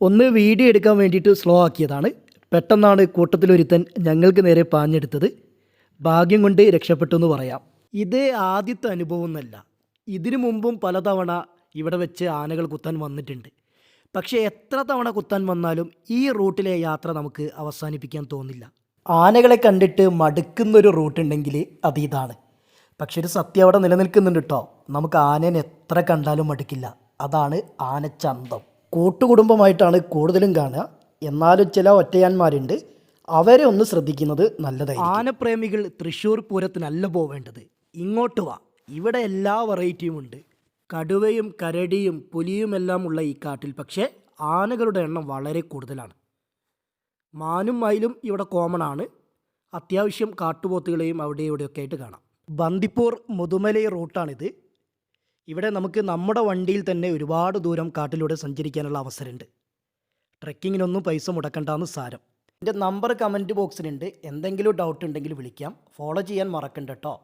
ഒന്ന് വീഡിയോ എടുക്കാൻ വേണ്ടിയിട്ട് സ്ലോ ആക്കിയതാണ്. പെട്ടെന്നാണ് കൂട്ടത്തിലൊരുത്തൻ ഞങ്ങൾക്ക് നേരെ പാഞ്ഞെടുത്തത്. ഭാഗ്യം കൊണ്ട് രക്ഷപ്പെട്ടു എന്ന് പറയാം. ഇത് ആദ്യത്തെ അനുഭവം എന്നല്ല, ഇതിനു മുമ്പും പലതവണ ഇവിടെ വെച്ച് ആനകൾ കുത്താൻ വന്നിട്ടുണ്ട്. പക്ഷേ എത്ര തവണ കുത്താൻ വന്നാലും ഈ റൂട്ടിലെ യാത്ര നമുക്ക് അവസാനിപ്പിക്കാൻ തോന്നില്ല. ആനകളെ കണ്ടിട്ട് മടുക്കുന്നൊരു റൂട്ടുണ്ടെങ്കിൽ അത് ഇതാണ്. പക്ഷെ ഒരു സത്യം അവിടെ നിലനിൽക്കുന്നുണ്ട് കേട്ടോ. നമുക്ക് ആനേനെ എത്ര കണ്ടാലും മടുക്കില്ല. അതാണ് ആനച്ചന്തം. കൂട്ടുകുടുംബമായിട്ടാണ് കൂടുതലും കാണുക. എന്നാലും ചില ഒറ്റയാന്മാരുണ്ട്, അവരെ ഒന്ന് ശ്രദ്ധിക്കുന്നത് നല്ലതായിരിക്കും. ആനപ്രേമികൾ തൃശ്ശൂർ പൂരത്തിനല്ല പോവേണ്ടത്, ഇങ്ങോട്ട് വാ. ഇവിടെ എല്ലാ വെറൈറ്റിയും ഉണ്ട്. കടുവയും കരടിയും പുലിയുമെല്ലാം ഉള്ള ഈ കാട്ടിൽ പക്ഷേ ആനകളുടെ എണ്ണം വളരെ കൂടുതലാണ്. മാനും മയിലും ഇവിടെ കോമൺ ആണ്. അത്യാവശ്യം കാട്ടുപോത്തുകളെയും അവിടെ ഇവിടെയൊക്കെ ആയിട്ട് കാണാം. ബന്ദിപ്പൂർ മുതുമലൈ റൂട്ടാണിത്. ഇവിടെ നമുക്ക് നമ്മുടെ വണ്ടിയിൽ തന്നെ ഒരുപാട് ദൂരം കാട്ടിലൂടെ സഞ്ചരിക്കാനുള്ള അവസരമുണ്ട്. ട്രെക്കിങ്ങിനൊന്നും പൈസ മുടക്കണ്ടെന്ന് സാരം. എൻ്റെ നമ്പർ കമൻറ്റ് ബോക്സിലുണ്ട്. എന്തെങ്കിലും ഡൗട്ട് ഉണ്ടെങ്കിൽ വിളിക്കാം. ഫോളോ ചെയ്യാൻ മറക്കണ്ട കേട്ടോ.